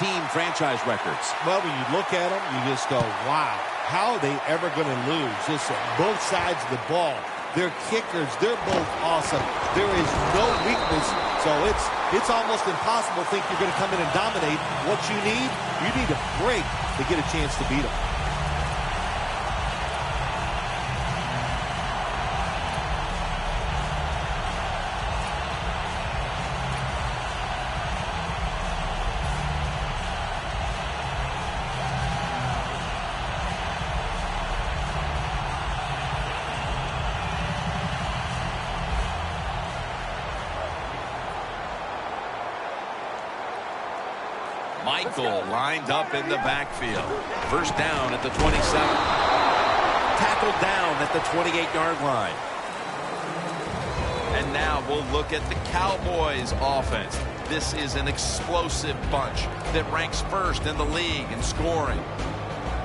team franchise records. Well, when you look at them, you just go, wow, how are they ever going to lose? Just both sides of the ball. Their kickers, they're both awesome. There is no weakness, so it's almost impossible to think you're going to come in and dominate. What you need a break to get a chance to beat them. Michael lined up in the backfield. First down at the 27. Tackled down at the 28-yard line. And now we'll look at the Cowboys offense. This is an explosive bunch that ranks first in the league in scoring.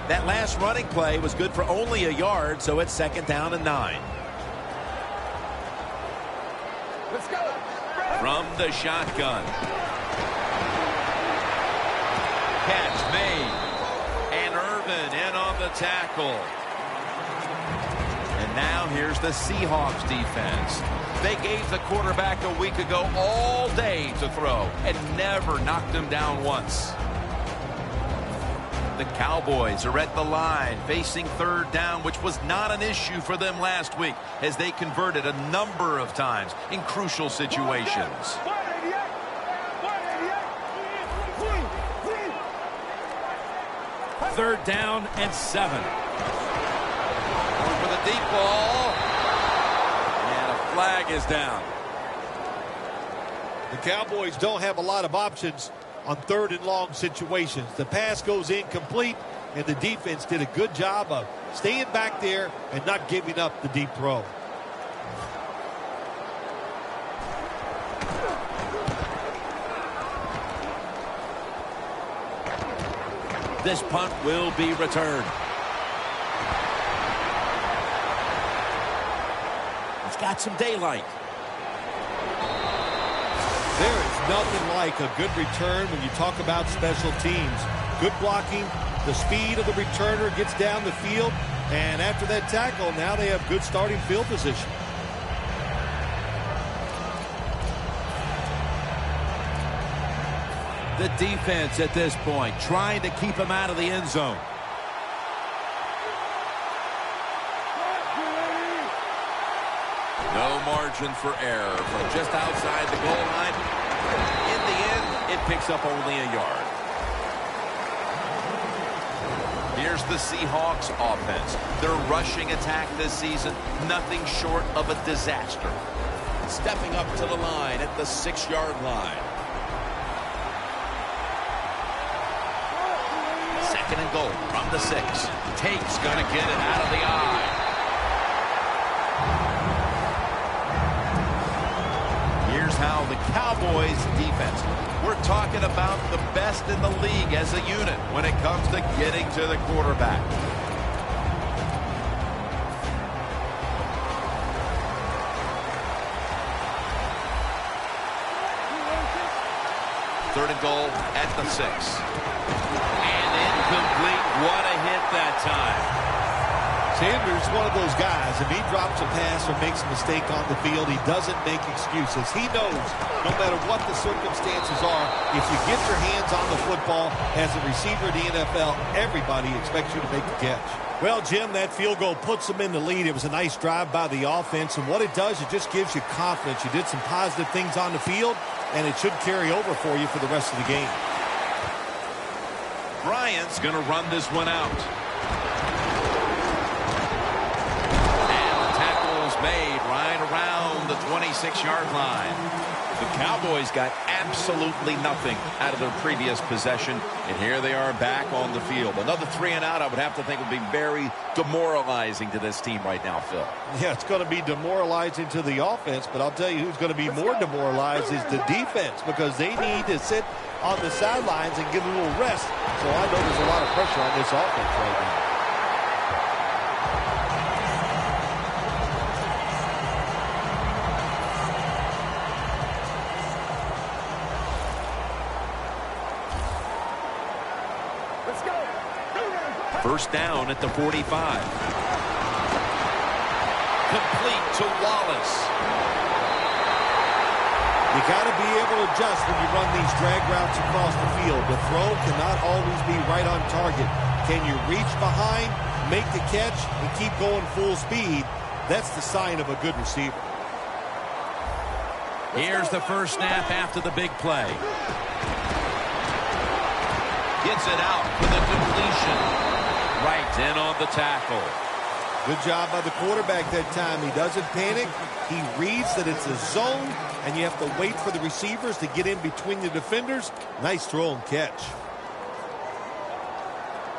That last running play was good for only a yard, so it's 2nd down and 9. Let's go. From the shotgun. Catch made. And Irvin in on the tackle. And now here's the Seahawks defense. They gave the quarterback a week ago all day to throw and never knocked him down once. The Cowboys are at the line facing 3rd down, which was not an issue for them last week as they converted a number of times in crucial situations. 3rd down and 7. For the deep ball. And a flag is down. The Cowboys don't have a lot of options on 3rd and long situations. The pass goes incomplete, and the defense did a good job of staying back there and not giving up the deep throw. This punt will be returned. It's got some daylight. There is nothing like a good return when you talk about special teams. Good blocking, the speed of the returner gets down the field, and after that tackle, now they have good starting field position. The defense at this point trying to keep him out of the end zone. No margin for error from just outside the goal line. In the end, it picks up only a yard. Here's the Seahawks offense. Their rushing attack this season, nothing short of a disaster. Stepping up to the line at the 6-yard line. 2nd and goal from the 6. Tate's going to get it out of the eye. Here's how the Cowboys defense. We're talking about the best in the league as a unit when it comes to getting to the quarterback. Third and goal at the 6. And incomplete. What a hit that time. Sanders is one of those guys. If he drops a pass or makes a mistake on the field, he doesn't make excuses. He knows no matter what the circumstances are, if you get your hands on the football as a receiver in the NFL, everybody expects you to make the catch. Well, Jim, that field goal puts them in the lead. It was a nice drive by the offense, and what it does, it just gives you confidence. You did some positive things on the field, and it should carry over for you for the rest of the game. Bryant's going to run this one out. Made right around the 26-yard line. The Cowboys got absolutely nothing out of their previous possession, and here they are back on the field. Another 3 and out, I would have to think, would be very demoralizing to this team right now, Phil. Yeah, it's going to be demoralizing to the offense, but I'll tell you who's going to be more demoralized is the defense, because they need to sit on the sidelines and get a little rest. So I know there's a lot of pressure on this offense right now. Let's go. First down at the 45. Complete to Wallace. You got to be able to adjust when you run these drag routes across the field. The throw cannot always be right on target. Can you reach behind, make the catch, and keep going full speed? That's the sign of a good receiver. Here's the first snap after the big play. Gets it out for the completion. Right in on the tackle. Good job by the quarterback that time. He doesn't panic. He reads that it's a zone, and you have to wait for the receivers to get in between the defenders. Nice throw and catch.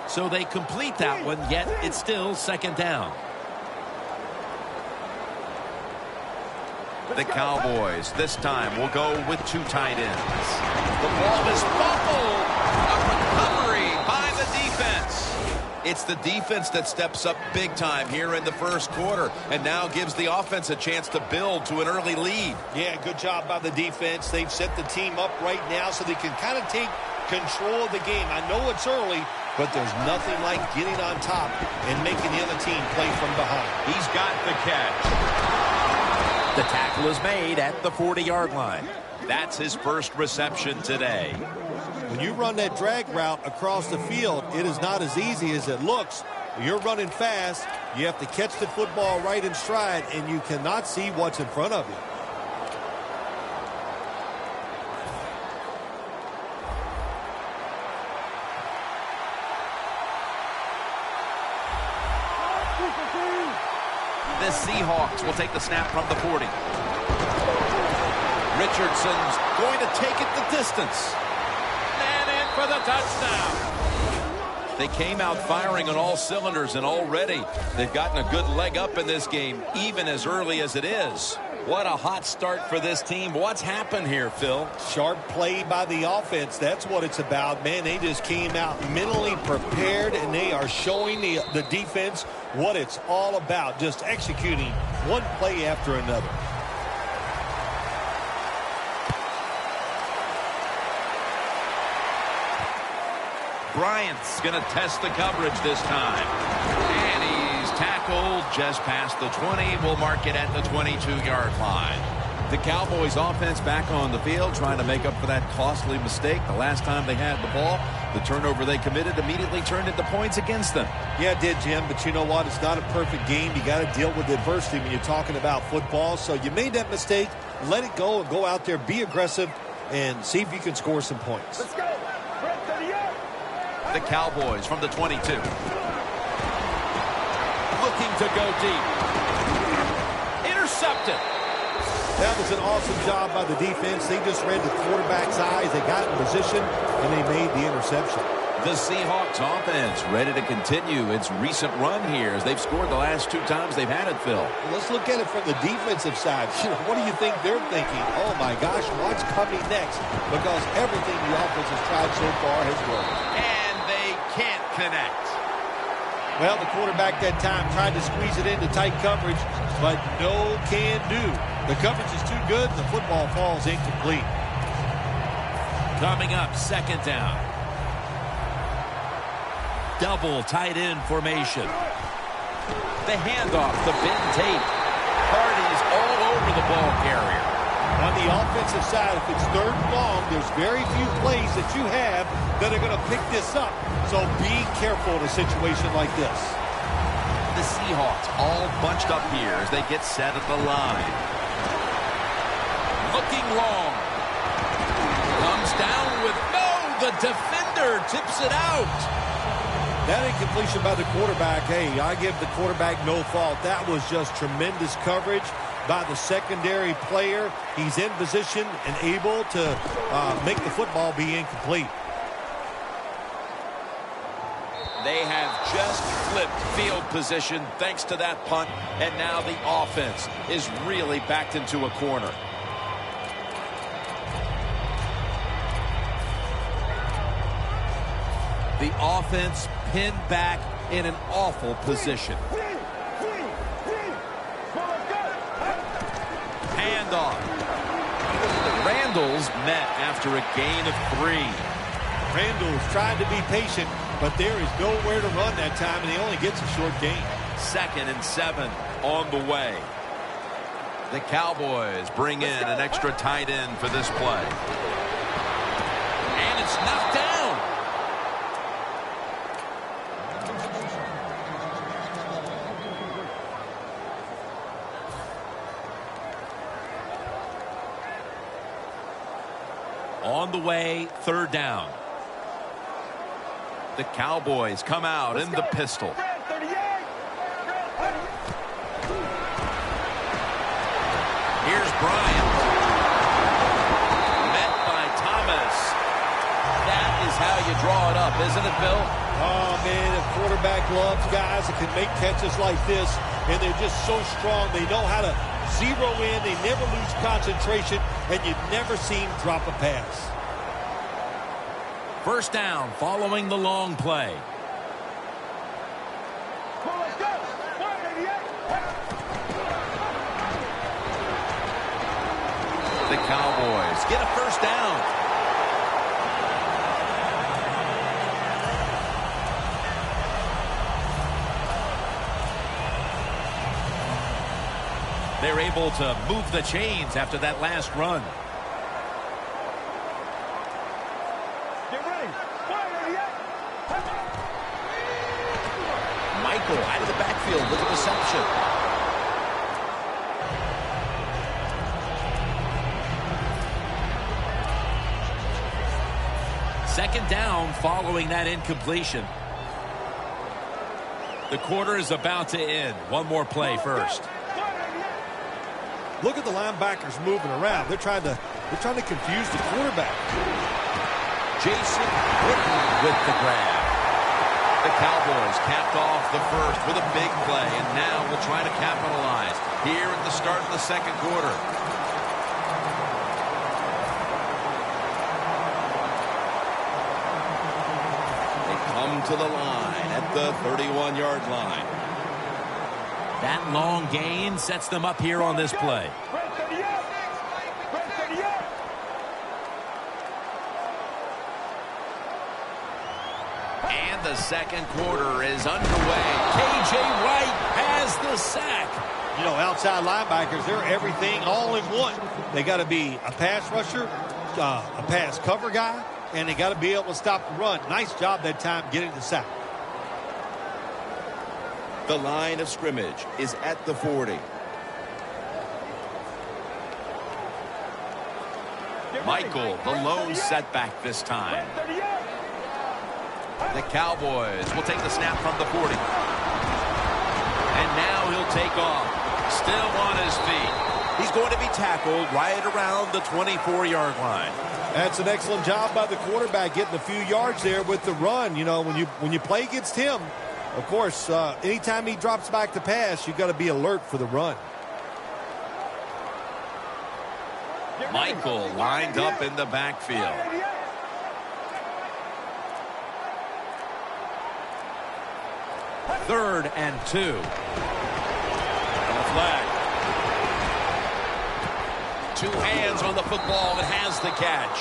So they complete that one, yet it's still second down. The Cowboys this time will go with two tight ends. The ball is fumbled. A recovery by the defense. It's the defense that steps up big time here in the first quarter and now gives the offense a chance to build to an early lead. Yeah, good job by the defense. They've set the team up right now so they can kind of take control of the game. I know it's early, but there's nothing like getting on top and making the other team play from behind. He's got the catch. The tackle is made at the 40-yard line. That's his first reception today. When you run that drag route across the field, it is not as easy as it looks. You're running fast. You have to catch the football right in stride, and you cannot see what's in front of you. The Seahawks will take the snap from the 40. Richardson's going to take it the distance. And in for the touchdown. They came out firing on all cylinders, and already they've gotten a good leg up in this game, even as early as it is. What a hot start for this team. What's happened here, Phil? Sharp play by the offense. That's what it's about, man. They just came out mentally prepared, and they are showing the defense what it's all about, just executing one play after another. Bryant's going to test the coverage this time. And he's tackled just past the 20. We'll mark it at the 22-yard line. The Cowboys offense back on the field trying to make up for that costly mistake. The last time they had the ball, the turnover they committed immediately turned into points against them. Yeah, it did, Jim, but you know what? It's not a perfect game. You got to deal with adversity when you're talking about football. So you made that mistake, let it go, and go out there, be aggressive, and see if you can score some points. Let's go. The Cowboys from the 22. Looking to go deep. Intercepted. That was an awesome job by the defense. They just read the quarterback's eyes. They got in position, and they made the interception. The Seahawks offense ready to continue its recent run here as they've scored the last two times they've had it, Phil. Well, let's look at it from the defensive side. What do you think they're thinking? Oh, my gosh, what's coming next? Because everything the offense has tried so far has worked. And they can't connect. Well, the quarterback that time tried to squeeze it into tight coverage, but no can do. The coverage is too good, and the football falls incomplete. Coming up, second down. Double tight end formation. The handoff to Ben Tate. Hardy's all over the ball carrier. On the offensive side, if it's third and long, there's very few plays that you have that are going to pick this up. So be careful in a situation like this. The Seahawks all bunched up here as they get set at the line. Looking long. Comes down with no. The defender tips it out. That incompletion by the quarterback, hey, I give the quarterback no fault. That was just tremendous coverage by the secondary player. He's in position and able to make the football be incomplete. They have just flipped field position thanks to that punt, and now the offense is really backed into a corner. The offense pinned back in an awful position. Handoff. Randall's met after a gain of 3. Randall's trying to be patient, but there is nowhere to run that time, and he only gets a short gain. 2nd and 7 on the way. The Cowboys bring in an extra tight end for this play. And it's knocked down. On the way, 3rd down. The Cowboys come out in the pistol. Here's Bryant. Met by Thomas. That is how you draw it up, isn't it, Bill? Oh, man, a quarterback loves guys that can make catches like this, and they're just so strong. They know how to zero in. They never lose concentration, and you never see him drop a pass. 1st down following the long play. The Cowboys get a 1st down. They're able to move the chains after that last run. Get ready. Michael out of the backfield with a reception. Second down following that incompletion. The quarter is about to end. One more play first. Look at the linebackers moving around. They're trying to confuse the quarterback. Jason Witten with the grab. The Cowboys capped off the first with a big play, and now will try to capitalize here at the start of the 2nd quarter. To the line at the 31-yard line. That long gain sets them up here on this play. And the 2nd quarter is underway. K.J. Wright has the sack. You know, outside linebackers, they're everything all in one. They got to be a pass rusher, a pass cover guy, and they got to be able to stop the run. Nice job that time getting the sack. The line of scrimmage is at the 40. Michael, the lone setback this time. The Cowboys will take the snap from the 40. And now he'll take off. Still on his feet. He's going to be tackled right around the 24-yard line. That's an excellent job by the quarterback getting a few yards there with the run. You know, when you play against him, of course, anytime he drops back to pass, you've got to be alert for the run. Michael lined up in the backfield. Third and 2. And a flag. 2 hands on the football and has the catch.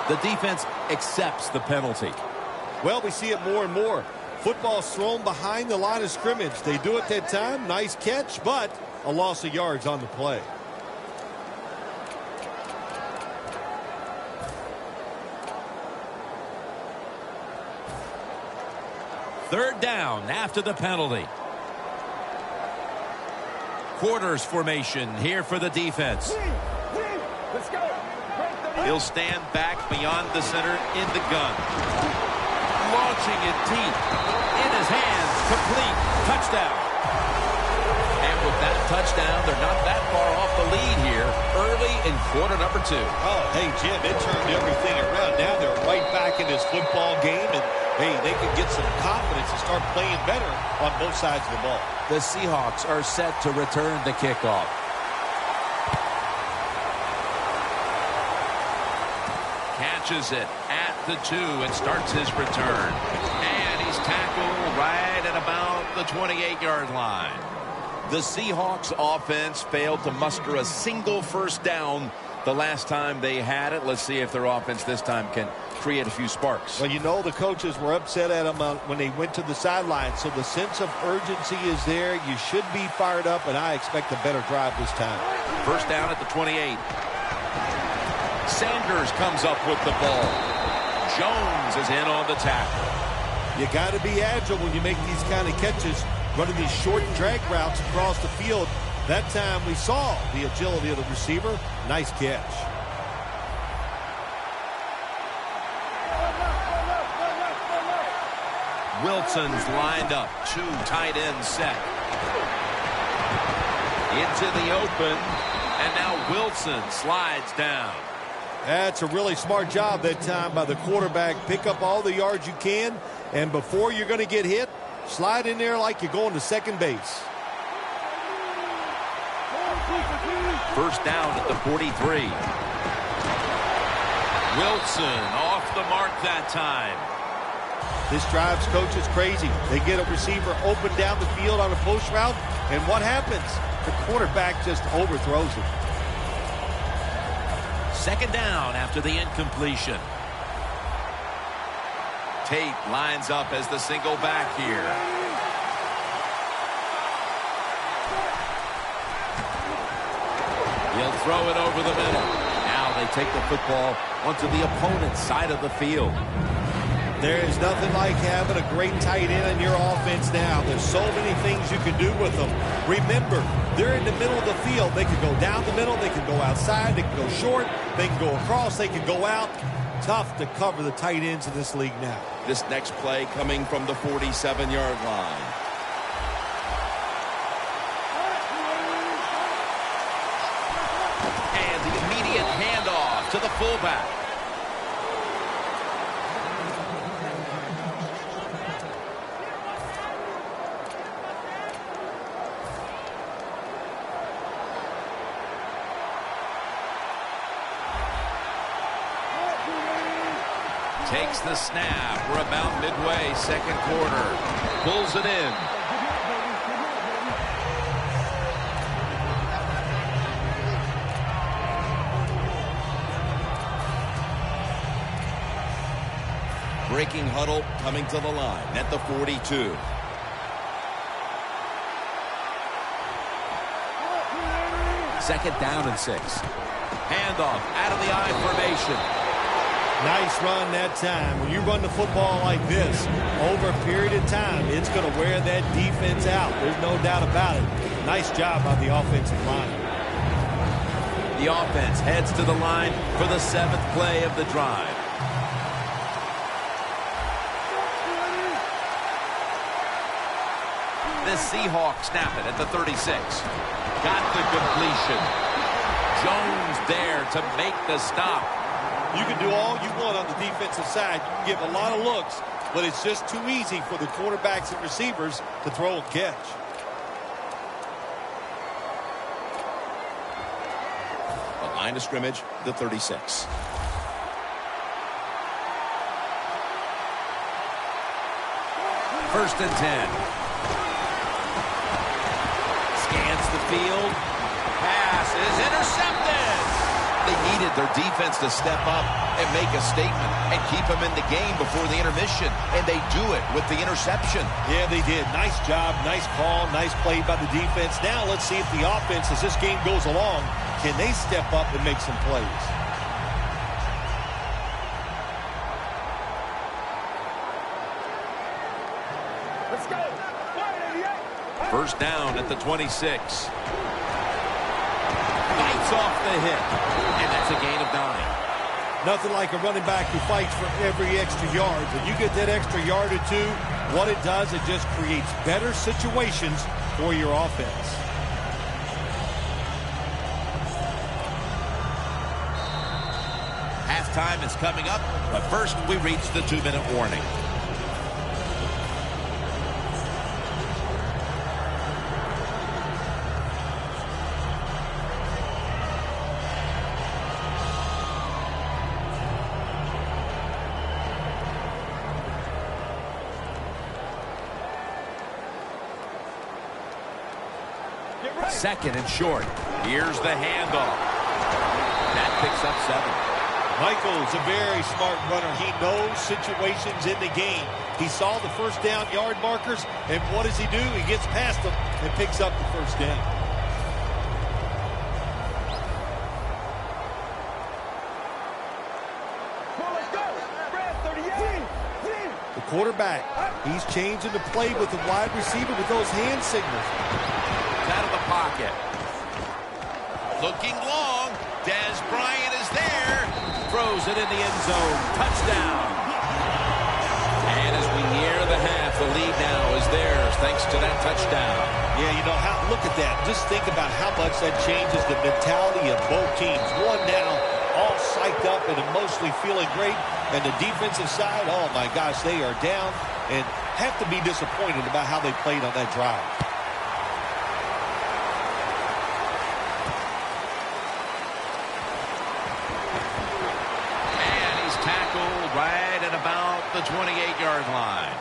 The defense accepts the penalty. Well, we see it more and more. Football's thrown behind the line of scrimmage. They do it that time. Nice catch, but a loss of yards on the play. Third down after the penalty. Quarters formation here for the defense. Let's go. He'll stand back beyond the center in the gun. Launching it deep. In his hands. Complete. Touchdown. And with that touchdown, they're not that far off the lead here early in quarter number 2. Oh, hey, Jim, it turned everything around. Now they're right back in this football game, and, hey, they can get some confidence and start playing better on both sides of the ball. The Seahawks are set to return the kickoff. Catches it at the 2 and starts his return. And he's tackled right at about the 28-yard line. The Seahawks offense failed to muster a single first down the last time they had it. Let's see if their offense this time can create a few sparks. Well, you know the coaches were upset at them when they went to the sideline, so the sense of urgency is there. You should be fired up, and I expect a better drive this time. First down at the 28. Sanders comes up with the ball. Jones is in on the tackle. You got to be agile when you make these kind of catches, running these short drag routes across the field. That time we saw the agility of the receiver. Nice catch. Wilson's lined up. 2 tight ends set. Into the open. And now Wilson slides down. That's a really smart job that time by the quarterback. Pick up all the yards you can, and before you're going to get hit, slide in there like you're going to second base. First down at the 43. Wilson off the mark that time. This drives coaches crazy. They get a receiver open down the field on a push route, and what happens? The quarterback just overthrows it. Second down after the incompletion. Tate lines up as the single back here. He'll throw it over the middle. Now they take the football onto the opponent's side of the field. There is nothing like having a great tight end in your offense now. There's so many things you can do with them. Remember, they're in the middle of the field. They can go down the middle. They can go outside. They can go short. They can go across. They can go out. Tough to cover the tight ends in this league now. This next play coming from the 47-yard line. And the immediate handoff to the fullback. Takes the snap. We're about midway, second quarter. Pulls it in. Breaking huddle coming to the line at the 42. Second down and 6. Handoff out of the I formation. Nice run that time. When you run the football like this, over a period of time, it's going to wear that defense out. There's no doubt about it. Nice job by the offensive line. The offense heads to the line for the 7th play of the drive. The Seahawks snap it at the 36. Got the completion. Jones there to make the stop. You can do all you want on the defensive side. You can give a lot of looks, but it's just too easy for the quarterbacks and receivers to throw and catch. The line of scrimmage, the 36. First and 10. Scans the field. Pass is intercepted. They needed their defense to step up and make a statement and keep them in the game before the intermission, and they do it with the interception. Yeah, they did. Nice job, nice call, nice play by the defense. Now let's see if the offense, as this game goes along, can they step up and make some plays. Let's go. 188. First down at the 26. Bites off the hit, and that's a gain of 9. Nothing like a running back who fights for every extra yard. When you get that extra yard or two, what it does, it just creates better situations for your offense. Halftime is coming up, but first we reach the 2-minute warning. Second and short. Here's the handoff. That picks up 7. Michael's a very smart runner. He knows situations in the game. He saw the first down yard markers, and what does he do? He gets past them and picks up the first down. The quarterback, he's changing the play with the wide receiver with those hand signals. Out of the pocket. Looking long. Des Bryant is there. Throws it in the end zone. Touchdown. And as we near the half, the lead now is theirs thanks to that touchdown. Yeah, you know, look at that. Just think about how much that changes the mentality of both teams. One now, all psyched up and emotionally feeling great. And the defensive side, oh my gosh, they are down and have to be disappointed about how they played on that drive. And he's tackled right at about the 28-yard line.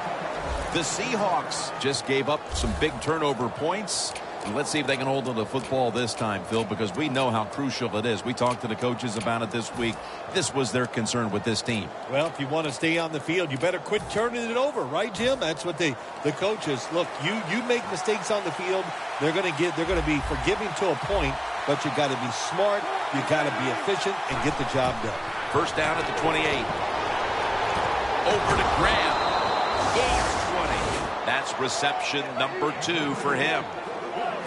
The Seahawks just gave up some big turnover points. And let's see if they can hold on to the football this time, Phil, because we know how crucial it is. We talked to the coaches about it this week. This was their concern with this team. Well, if you want to stay on the field, you better quit turning it over, right, Jim? That's what the coaches, look, you make mistakes on the field, they're going to be forgiving to a point, but you got to be smart, you got to be efficient and get the job done. First down at the 28. Over to Graham. Gains 20. That's reception number 2 for him.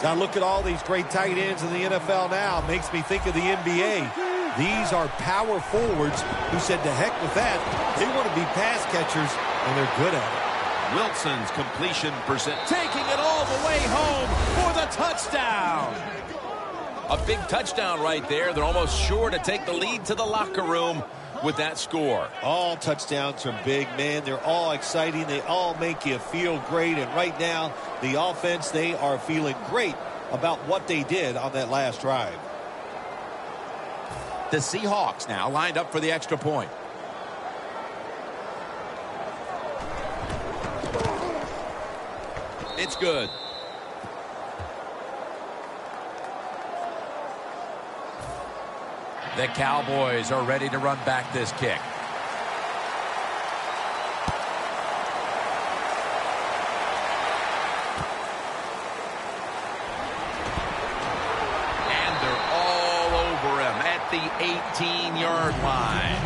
Now look at all these great tight ends in the NFL now. Makes me think of the NBA. These are power forwards who said to heck with that. They want to be pass catchers, and they're good at it. Wilson's completion percent, taking it all the way home for the touchdown. A big touchdown right there. They're almost sure to take the lead to the locker room with that score. All touchdowns are big, man. They're all exciting. They all make you feel great. And right now, the offense, they are feeling great about what they did on that last drive. The Seahawks now lined up for the extra point. It's good. The Cowboys are ready to run back this kick. And they're all over him at the 18-yard line.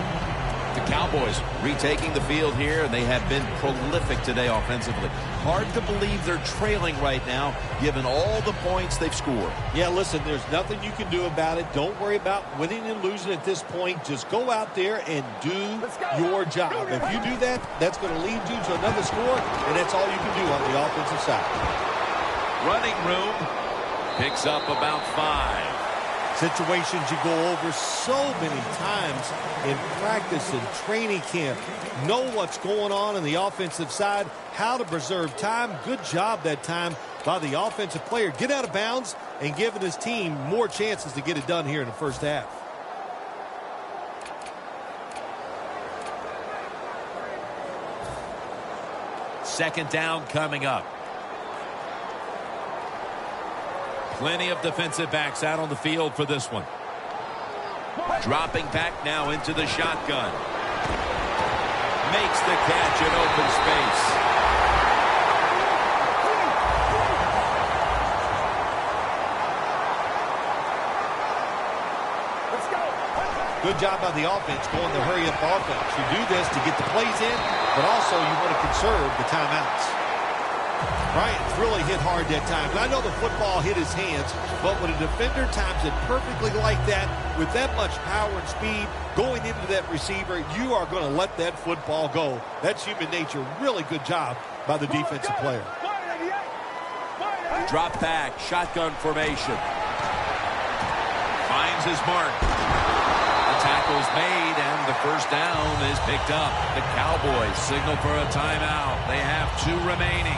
The Cowboys retaking the field here, and they have been prolific today offensively. Hard to believe they're trailing right now, given all the points they've scored. Yeah, listen, there's nothing you can do about it. Don't worry about winning and losing at this point. Just go out there and do your job. If you do that, that's going to lead you to another score, and that's all you can do on the offensive side. Running room picks up about 5. Situations you go over so many times in practice and training camp. Know what's going on the offensive side, how to preserve time. Good job that time by the offensive player. Get out of bounds and giving his team more chances to get it done here in the first half. Second down coming up. Plenty of defensive backs out on the field for this one. Dropping back now into the shotgun. Makes the catch in open space. Good job by the offense going the hurry-up offense. You do this to get the plays in, but also you want to conserve the timeouts. Bryant really hit hard that time. And I know the football hit his hands, but when a defender times it perfectly like that, with that much power and speed going into that receiver, you are going to let that football go. That's human nature. Really good job by the defensive player. Drop back, shotgun formation. Finds his mark. The tackle's made, and the first down is picked up. The Cowboys signal for a timeout. They have 2 remaining.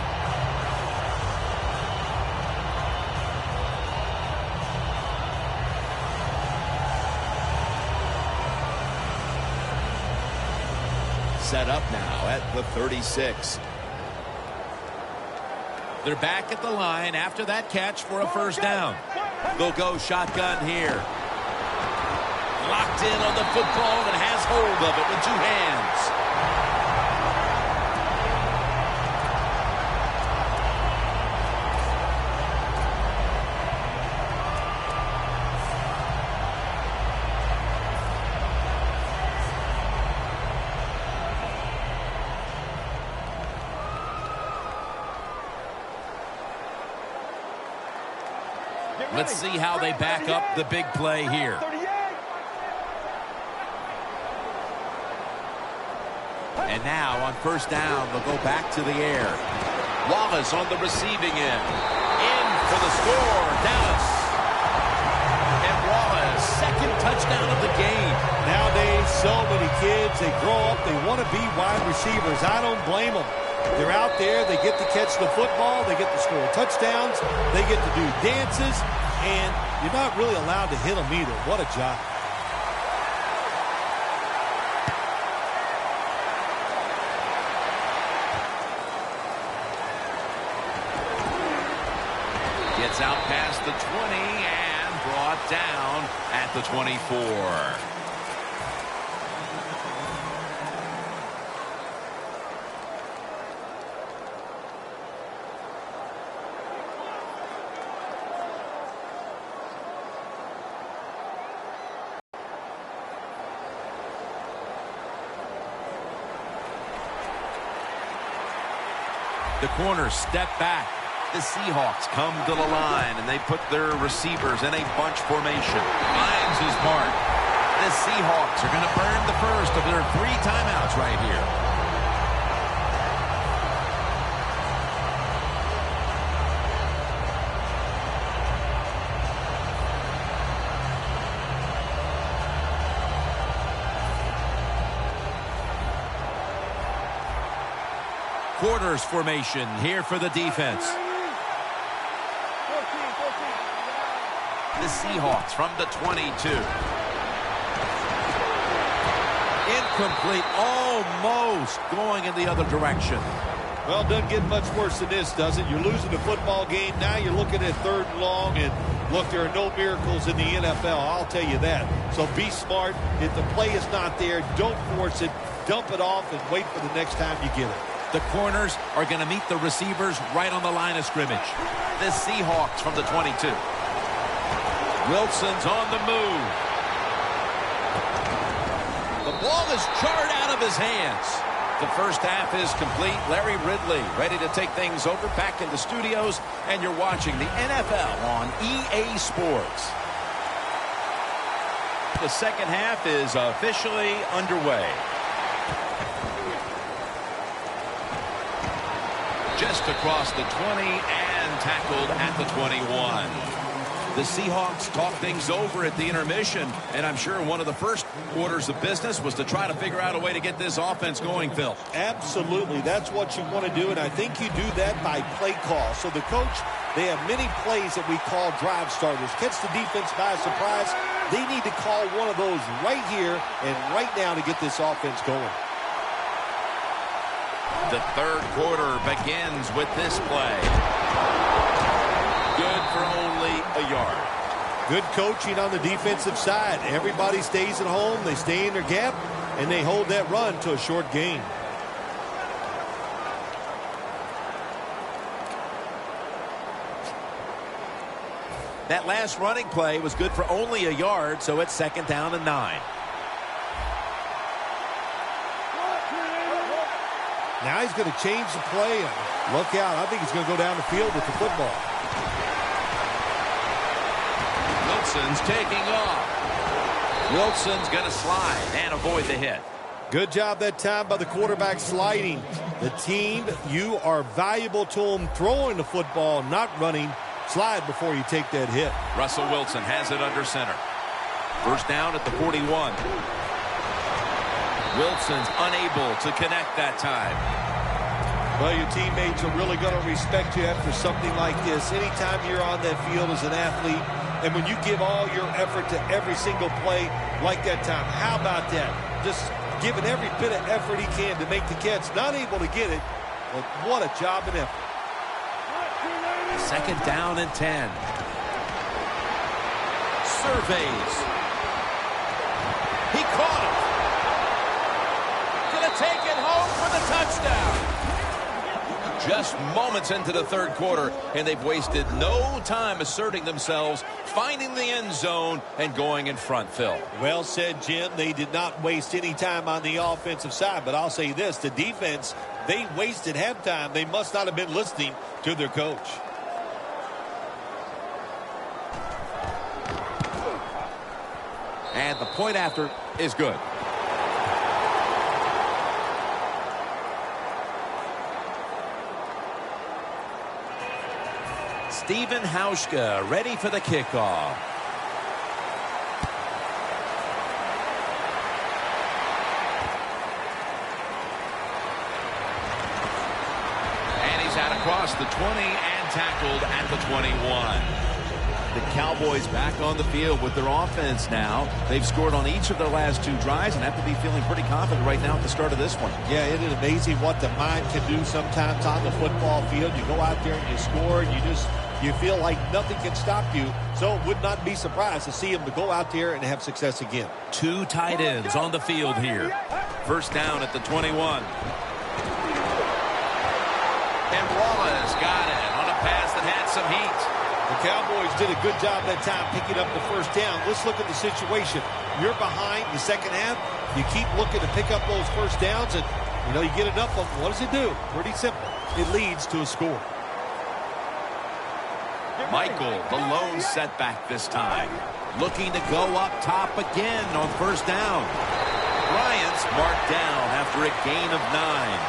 Set up now at the 36. They're back at the line after that catch for a first down. They'll go shotgun here. locked in on the football and has hold of it with two hands. Let's see how they back up the big play here. And now on first down, they'll go back to the air. Wallace on the receiving end. In for the score, Dallas. And Wallace, second touchdown of the game. Nowadays, so many kids, they grow up, they want to be wide receivers. I don't blame them. They're out there, they get to catch the football, they get to score touchdowns, they get to do dances, and you're not really allowed to hit them either. What a job. Gets out past the 20 and brought down at the 24. The corners step back. The Seahawks come to the line, and they put their receivers in a bunch formation. Finds his mark. The Seahawks are going to burn the first of their 3 timeouts right here. Quarters formation here for the defense. The Seahawks from the 22. Incomplete, almost going in the other direction. Well, doesn't get much worse than this, does it? You're losing the football game. Now you're looking at 3rd and long, and look, there are no miracles in the NFL, I'll tell you that. So be smart. If the play is not there, don't force it. Dump it off and wait for the next time you get it. The corners are going to meet the receivers right on the line of scrimmage. The Seahawks from the 22. Wilson's on the move. The ball is jarred out of his hands. The first half is complete. Larry Ridley ready to take things over back in the studios, and you're watching the NFL on EA Sports. The second half is officially underway. Just across the 20 and tackled at the 21. The Seahawks talk things over at the intermission, and I'm sure one of the first orders of business was to try to figure out a way to get this offense going, Phil. Absolutely. That's what you want to do, and I think you do that by play call. So the coach, they have many plays that we call drive starters. Catch the defense by surprise. They need to call one of those right here and right now to get this offense going. The third quarter begins with this play. Good for only a yard. Good coaching on the defensive side. Everybody stays at home. They stay in their gap, and they hold that run to a short gain. That last running play was good for only a yard, so it's 2nd down and 9. Now he's going to change the play. Look out. I think he's going to go down the field with the football. Wilson's taking off. Wilson's going to slide and avoid the hit. Good job that time by the quarterback sliding. The team, you are valuable to them throwing the football, not running. Slide before you take that hit. Russell Wilson has it under center. First down at the 41. Wilson's unable to connect that time. Well, your teammates are really going to respect you after something like this. Anytime you're on that field as an athlete, and when you give all your effort to every single play like that time, how about that? Just giving every bit of effort he can to make the catch. Not able to get it, but what a job and effort. 2nd down and 10. Surveys. caught him. Gonna take it home for the touchdown. Just moments into the third quarter, and they've wasted no time asserting themselves, finding the end zone, and going in front, Phil. Well said, Jim. They did not waste any time on the offensive side, but I'll say this, the defense, they wasted halftime. They must not have been listening to their coach. And the point after is good. Steven Hauschka ready for the kickoff. And he's out across the 20 and tackled at the 21. The Cowboys back on the field with their offense now. They've scored on each of their last two drives and have to be feeling pretty confident right now at the start of this one. Yeah, it is amazing what the mind can do sometimes on the football field. You go out there and you score, and you feel like nothing can stop you. So it would not be surprised to see him to go out there and have success again. Two tight ends on the field here. First down at the 21. And Wallace got it on a pass that had some heat. The Cowboys did a good job that time picking up the first down. Let's look at the situation. You're behind the second half. You keep looking to pick up those first downs, and you get enough of them. What does it do? Pretty simple. It leads to a score. Michael, the lone setback this time. Looking to go up top again on first down. Bryant's marked down after a gain of 9.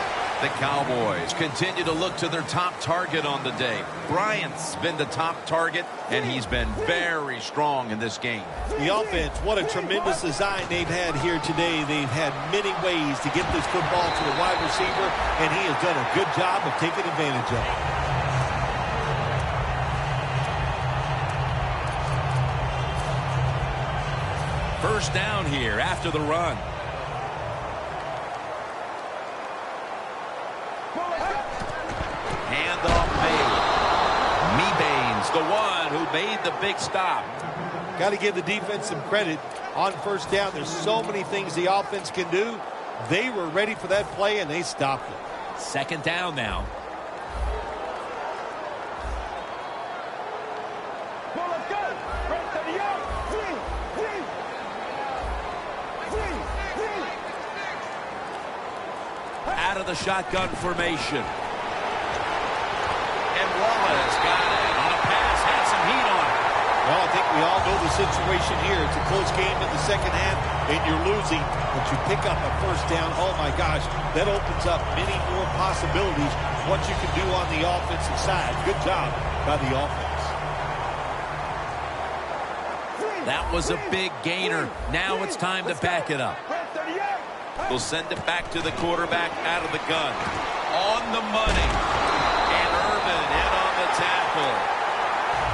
The Cowboys continue to look to their top target on the day. Bryant's been the top target, and he's been very strong in this game. The offense, what a tremendous design they've had here today. They've had many ways to get this football to the wide receiver, and he has done a good job of taking advantage of it. First down here after the run. Handoff made. Mebane's the one who made the big stop. Got to give the defense some credit on first down. There's so many things the offense can do. They were ready for that play, and they stopped it. Second down now. Out of the shotgun formation. And Wallace got it on a pass, had some heat on it. Well, I think we all know the situation here. It's a close game in the second half, and you're losing, but you pick up a first down. Oh, my gosh, that opens up many more possibilities what you can do on the offensive side. Good job by the offense. That was a big gainer. Now it's time to back it up. They'll send it back to the quarterback out of the gun. On the money. And Irvin in on the tackle.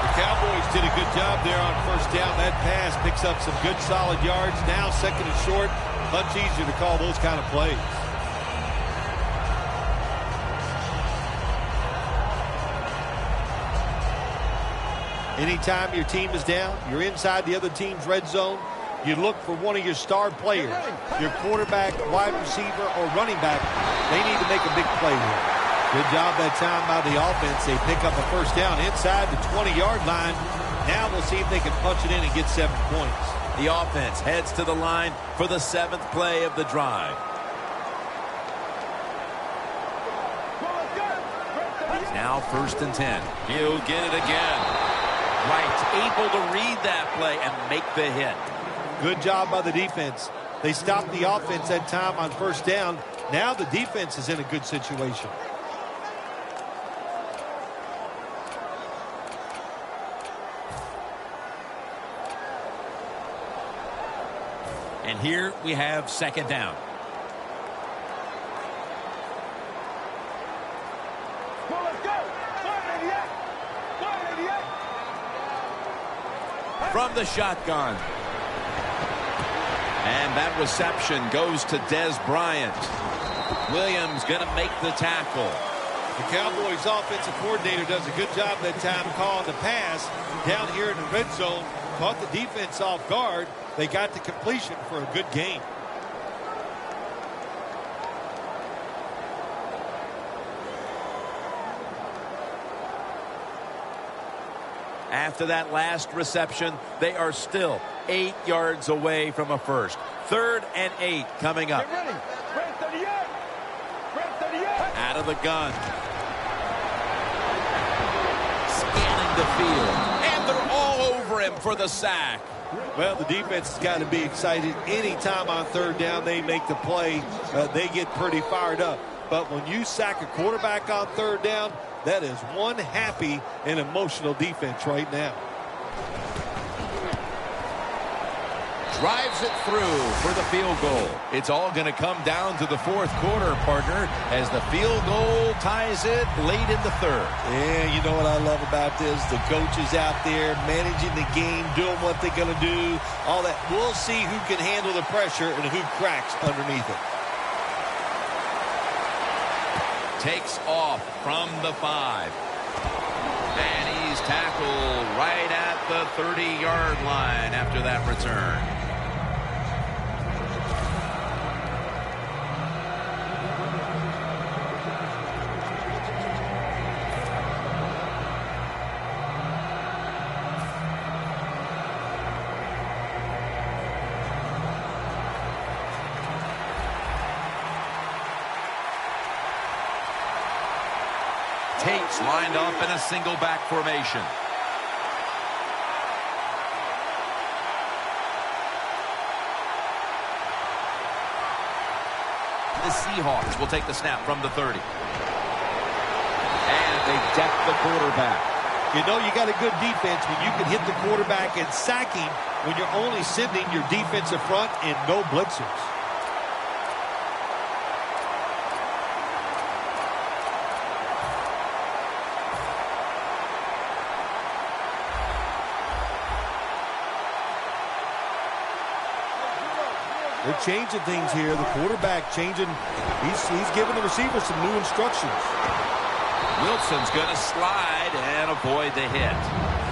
The Cowboys did a good job there on first down. That pass picks up some good solid yards. Now second and short. Much easier to call those kind of plays. Anytime your team is down, you're inside the other team's red zone, you look for one of your star players, your quarterback, wide receiver, or running back. They need to make a big play here. Good job that time by the offense. They pick up a first down inside the 20-yard line. Now we'll see if they can punch it in and get 7 points. The offense heads to the line for the 7th play of the drive. Now 1st and 10. He'll get it again. Right, able to read that play and make the hit. Good job by the defense. They stopped the offense that time on first down. Now the defense is in a good situation. And here we have second down. From the shotgun. And that reception goes to Dez Bryant. Williams going to make the tackle. The Cowboys offensive coordinator does a good job that time calling the pass down here in the red zone. Caught the defense off guard. They got the completion for a good gain. After that last reception, they are still 8 yards away from a first. 3rd and 8 coming up. Get ready. Red 38. Red 38. Out of the gun. Scanning the field. And they're all over him for the sack. Well, the defense has got to be excited. Anytime on 3rd down they make the play, they get pretty fired up. But when you sack a quarterback on 3rd down, that is one happy and emotional defense right now. Drives it through for the field goal. It's all going to come down to the 4th quarter, partner, as the field goal ties it late in the 3rd. Yeah, you know what I love about this? The coaches out there managing the game, doing what they're going to do, all that. We'll see who can handle the pressure and who cracks underneath it. Takes off from the 5. And he's tackled right at the 30-yard line after that return. Tate's lined up in a single back formation. The Seahawks will take the snap from the 30. And they deck the quarterback. You know you got a good defense when you can hit the quarterback and sack him when you're only sending your defensive front and no blitzers. They're changing things here. The quarterback changing. He's giving the receiver some new instructions. Wilson's going to slide and avoid the hit.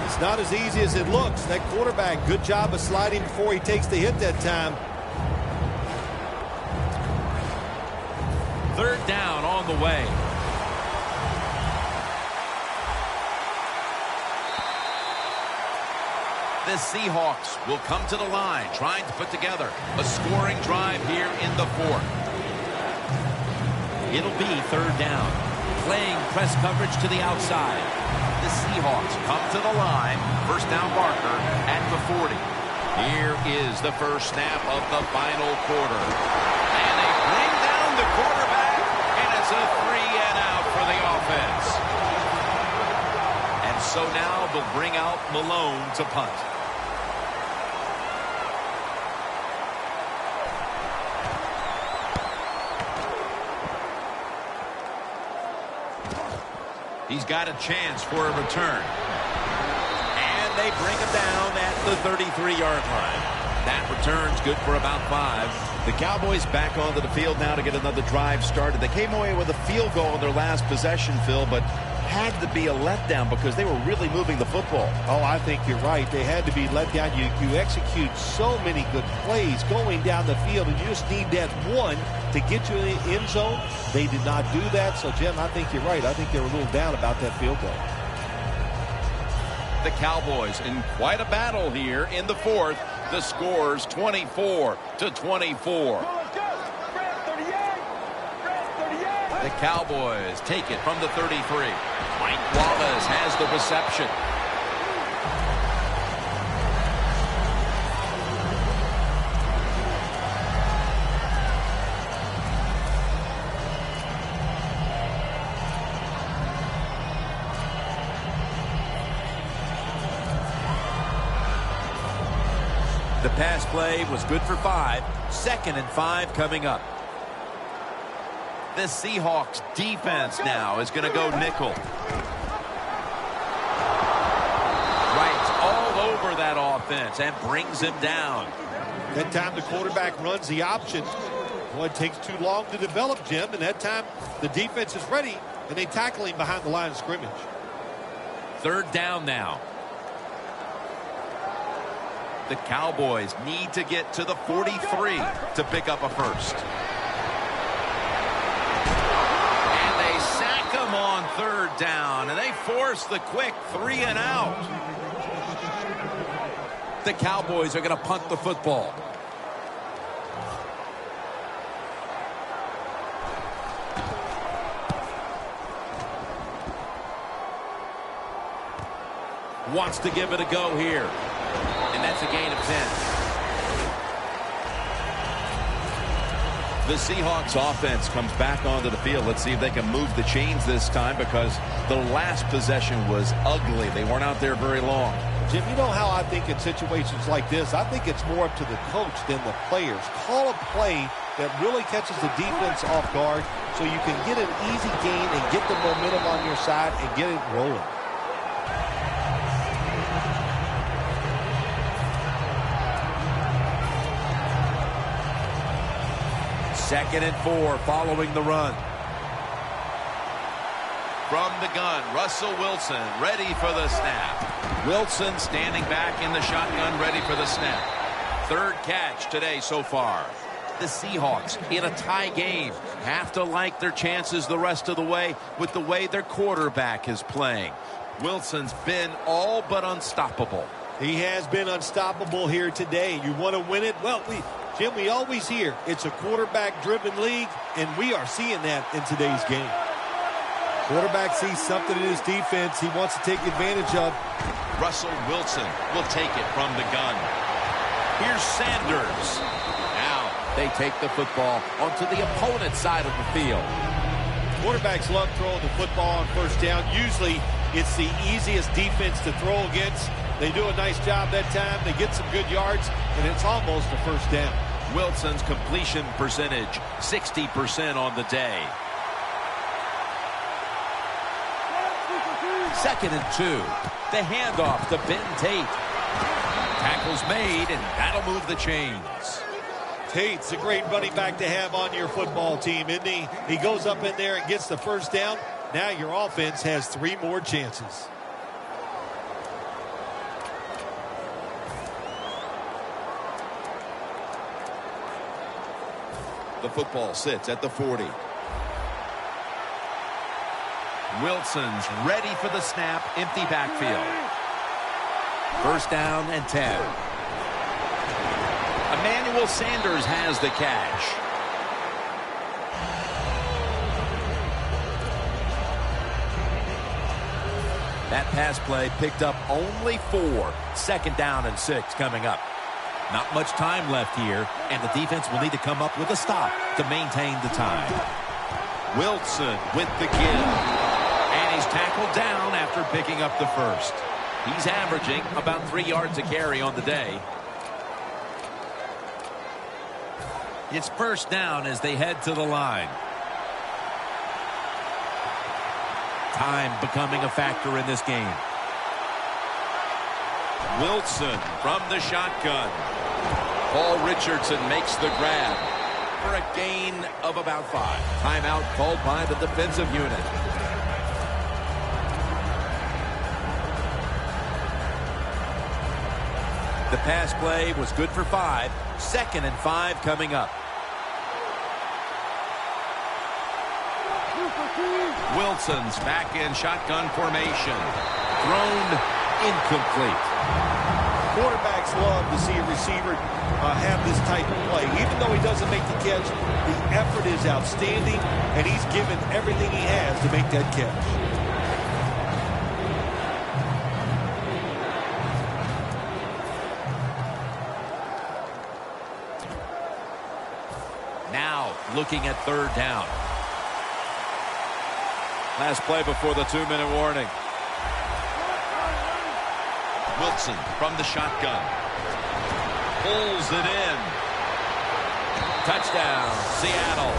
It's not as easy as it looks. That quarterback, good job of sliding before he takes the hit that time. 3rd down on the way. The Seahawks will come to the line, trying to put together a scoring drive here in the 4th. It'll be 3rd down. Playing press coverage to the outside. The Seahawks come to the line. 1st down marker at the 40. Here is the first snap of the final quarter. And they bring down the quarterback, and it's a 3-and-out for the offense. And so now they'll bring out Malone to punt. He's got a chance for a return. And they bring him down at the 33-yard line. That return's good for about 5. The Cowboys back onto the field now to get another drive started. They came away with a field goal in their last possession, Phil, but had to be a letdown because they were really moving the football. Oh, I think you're right. They had to be let down. You execute so many good plays going down the field, and you just need that one to get you in the end zone. They did not do that. So, Jim, I think you're right. I think they were a little down about that field goal. The Cowboys in quite a battle here in the 4th. The score's 24-24. The Cowboys take it from the 33. Mike Wallace has the reception. The pass play was good for 5. 2nd and 5 coming up. The Seahawks defense now is going to go nickel. Wrights all over that offense and brings him down. That time the quarterback runs the option. Boy, it takes too long to develop, Jim, and that time the defense is ready, and they tackle him behind the line of scrimmage. 3rd down now. The Cowboys need to get to the 43 to pick up a first. And they sack him on third down, and they force the quick 3 and out. The Cowboys are going to punt the football. Wants to give it a go here. And that's a gain of 10. The Seahawks offense comes back onto the field. Let's see if they can move the chains this time, because the last possession was ugly. They weren't out there very long. Jim, you know how I think in situations like this, I think it's more up to the coach than the players. Call a play that really catches the defense off guard so you can get an easy gain and get the momentum on your side and get it rolling. Second and 4 following the run. From the gun, Russell Wilson ready for the snap. Wilson standing back in the shotgun, ready for the snap. Third catch today so far. The Seahawks in a tie game have to like their chances the rest of the way with the way their quarterback is playing. Wilson's been all but unstoppable. He has been unstoppable here today. You want to win it? Well, Jim, we always hear it's a quarterback-driven league, and we are seeing that in today's game. Quarterback sees something in his defense he wants to take advantage of. Russell Wilson will take it from the gun. Here's Sanders. Now they take the football onto the opponent's side of the field. Quarterbacks love throwing the football on first down. Usually it's the easiest defense to throw against. They do a nice job that time. They get some good yards, and it's almost a first down. Wilson's completion percentage, 60% on the day. Second and 2. The handoff to Ben Tate. Tackle's made, and that'll move the chains. Tate's a great running back to have on your football team, isn't he? He goes up in there and gets the first down. Now your offense has 3 more chances. The football sits at the 40. Wilson's ready for the snap. Empty backfield. First down and 10. Emmanuel Sanders has the catch. That pass play picked up only 4. Second down and 6 coming up. Not much time left here, and the defense will need to come up with a stop to maintain the time. Wilson with the give. And he's tackled down after picking up the first. He's averaging about 3 yards a carry on the day. It's first down as they head to the line. Time becoming a factor in this game. Wilson from the shotgun. Paul Richardson makes the grab for a gain of about 5. Timeout called by the defensive unit. The pass play was good for 5. Second and 5 coming up. Wilson's back in shotgun formation. Thrown incomplete. Quarterbacks love to see a receiver have this type of play. Even though he doesn't make the catch, the effort is outstanding, and he's given everything he has to make that catch. Now looking at third down. Last play before the 2-minute warning. Wilson from the shotgun. Pulls it in. Touchdown, Seattle.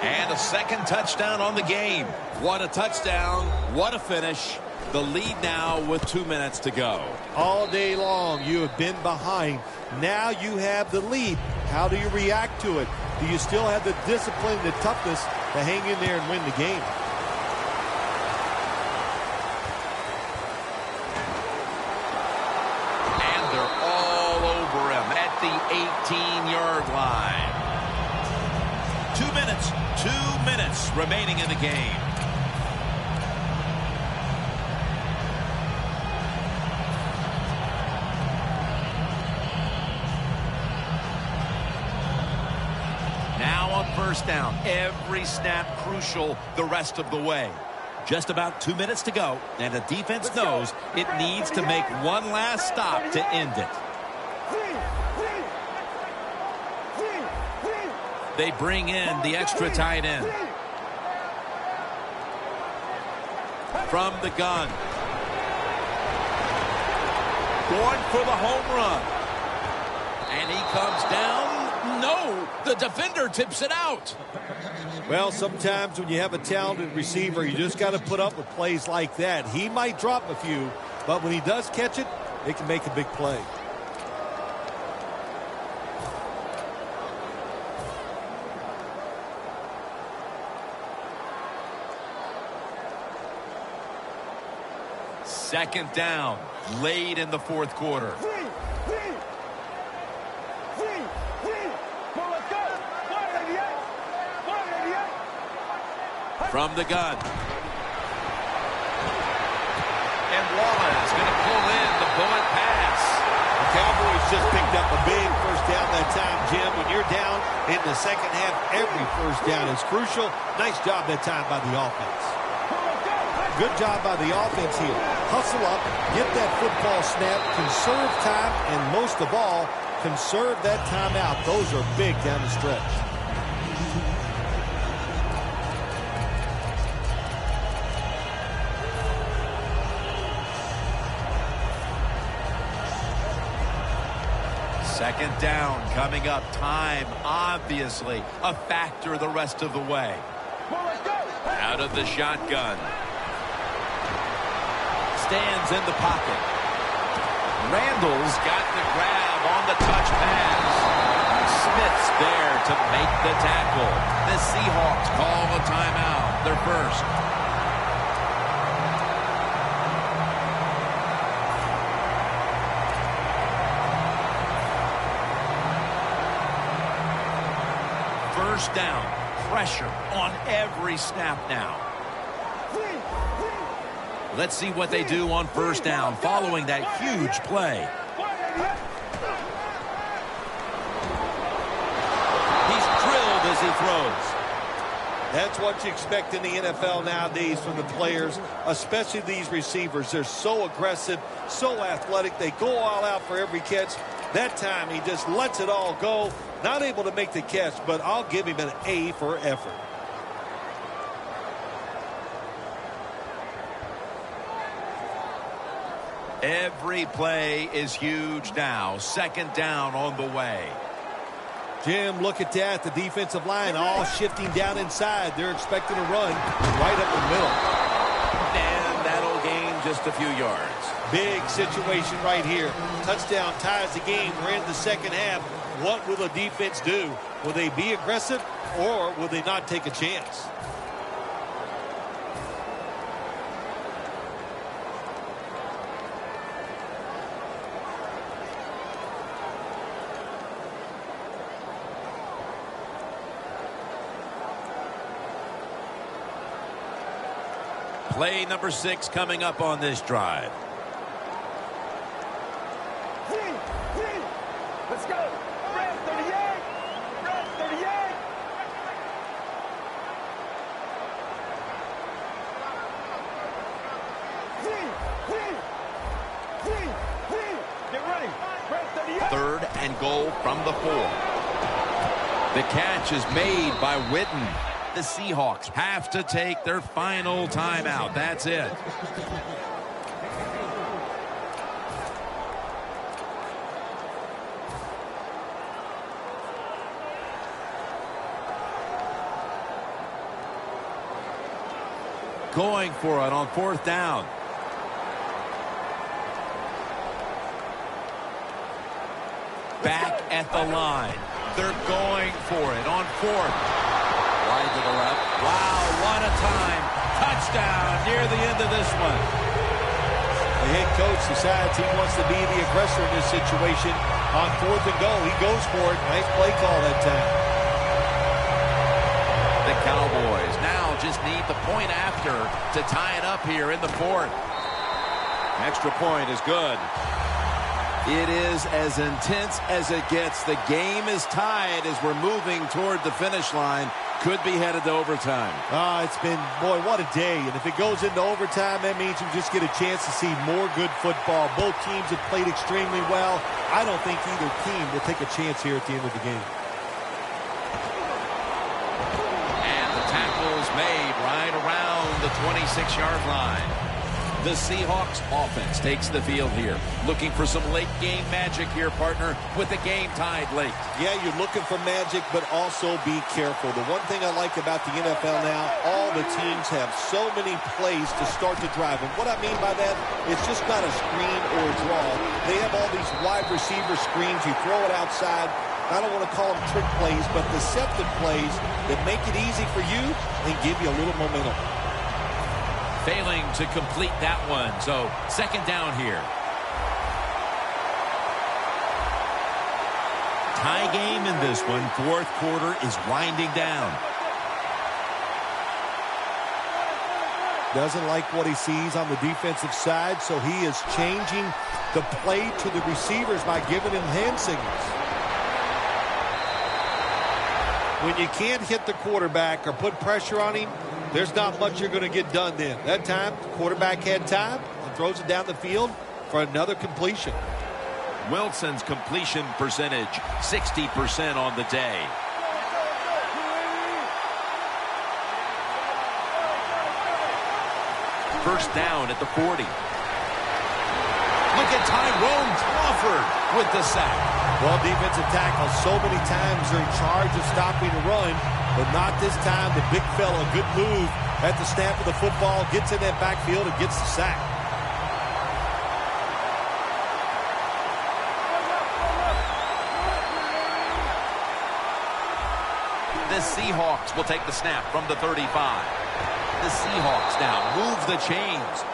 And a second touchdown on the game. What a touchdown. What a finish. The lead now with 2 minutes to go. All day long you have been behind. Now you have the lead. How do you react to it? Do you still have the discipline, the toughness to hang in there and win the game? the 18-yard line. 2 minutes remaining in the game. Now on first down, every snap crucial the rest of the way. Just about 2 minutes to go, and the defense knows it needs to make one last stop to end it. They bring in the extra tight end. From the gun. Going for the home run. And he comes down. No, the defender tips it out. Well, sometimes when you have a talented receiver, you just got to put up with plays like that. He might drop a few, but when he does catch it, it can make a big play. Second down, late in the fourth quarter. From the gun. And Wallace going to pull in the bullet pass. The Cowboys just picked up a big first down that time, Jim. When you're down in the second half, every first down is crucial. Nice job that time by the offense. Good job by the offense here. Hustle up, get that football snap, conserve time, and most of all, conserve that timeout. Those are big down the stretch. Second down coming up. Time, obviously, a factor the rest of the way. Out of the shotgun. Stands in the pocket. Randall's got the grab on the touch pass. Smith's there to make the tackle. The Seahawks call a timeout. Their first. First down. Pressure on every snap now. Let's see what they do on first down following that huge play. He's drilled as he throws. That's what you expect in the NFL nowadays from the players, especially these receivers. They're so aggressive, so athletic. They go all out for every catch. That time he just lets it all go. Not able to make the catch, but I'll give him an A for effort. Every play is huge now. Second down on the way. Jim, look at that. The defensive line all shifting down inside. They're expecting a run right up the middle. And that'll gain just a few yards. Big situation right here. Touchdown ties the game. We're in the second half. What will the defense do? Will they be aggressive or will they not take a chance? Play number 6 coming up on this drive. Let's go. Red 38. Red 38. Get ready. Red 38. Third and goal from the 4. The catch is made by Witten. The Seahawks have to take their final timeout. That's it. Going for it on fourth down. Back at the line. They're going for it on fourth. Wide to the left. Wow, what a time. Touchdown near the end of this one. The head coach decides he wants to be the aggressor in this situation. On 4th and goal, he goes for it. Nice play call that time. The Cowboys now just need the point after to tie it up here in the 4th. Extra point is good. It is as intense as it gets. The game is tied as we're moving toward the finish line. Could be headed to overtime. It's been, boy, what a day. And if it goes into overtime, that means you just get a chance to see more good football. Both teams have played extremely well. I don't think either team will take a chance here at the end of the game. And the tackle's made right around the 26-yard line. The Seahawks offense takes the field here. Looking for some late-game magic here, partner, with the game tied late. Yeah, you're looking for magic, but also be careful. The one thing I like about the NFL now, all the teams have so many plays to start the drive. And what I mean by that, it's just not a screen or a draw. They have all these wide receiver screens. You throw it outside. I don't want to call them trick plays, but deceptive plays that make it easy for you and give you a little momentum. Failing to complete that one, so second down here. Tie game in this one. 4th quarter is winding down. Doesn't like what he sees on the defensive side, so he is changing the play to the receivers by giving him hand signals. When you can't hit the quarterback or put pressure on him, there's not much you're going to get done then. That time, the quarterback had time and throws it down the field for another completion. Wilson's completion percentage, 60% on the day. First down at the 40. Look at Tyrone Crawford with the sack. Well, defensive tackle, so many times they're in charge of stopping the run, but not this time. The big fella, good move at the snap of the football, gets in that backfield and gets the sack. The Seahawks will take the snap from the 35. The Seahawks now move the chains.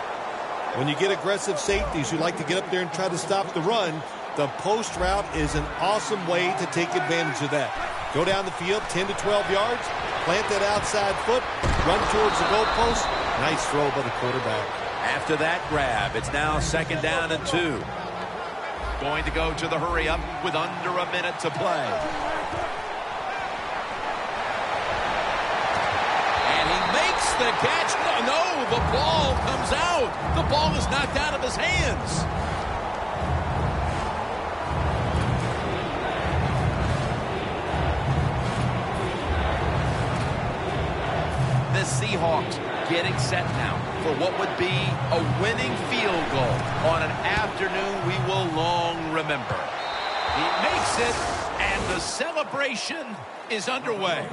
When you get aggressive safeties who like to get up there and try to stop the run, the post route is an awesome way to take advantage of that. Go down the field 10 to 12 yards, plant that outside foot, run towards the goalpost. Nice throw by the quarterback. After that grab, it's now second down and 2. Going to go to the hurry up with under a minute to play. And he makes the catch. No, the ball comes out. The ball is knocked out of his hands. The Seahawks getting set now for what would be a winning field goal on an afternoon we will long remember. He makes it, and the celebration is underway.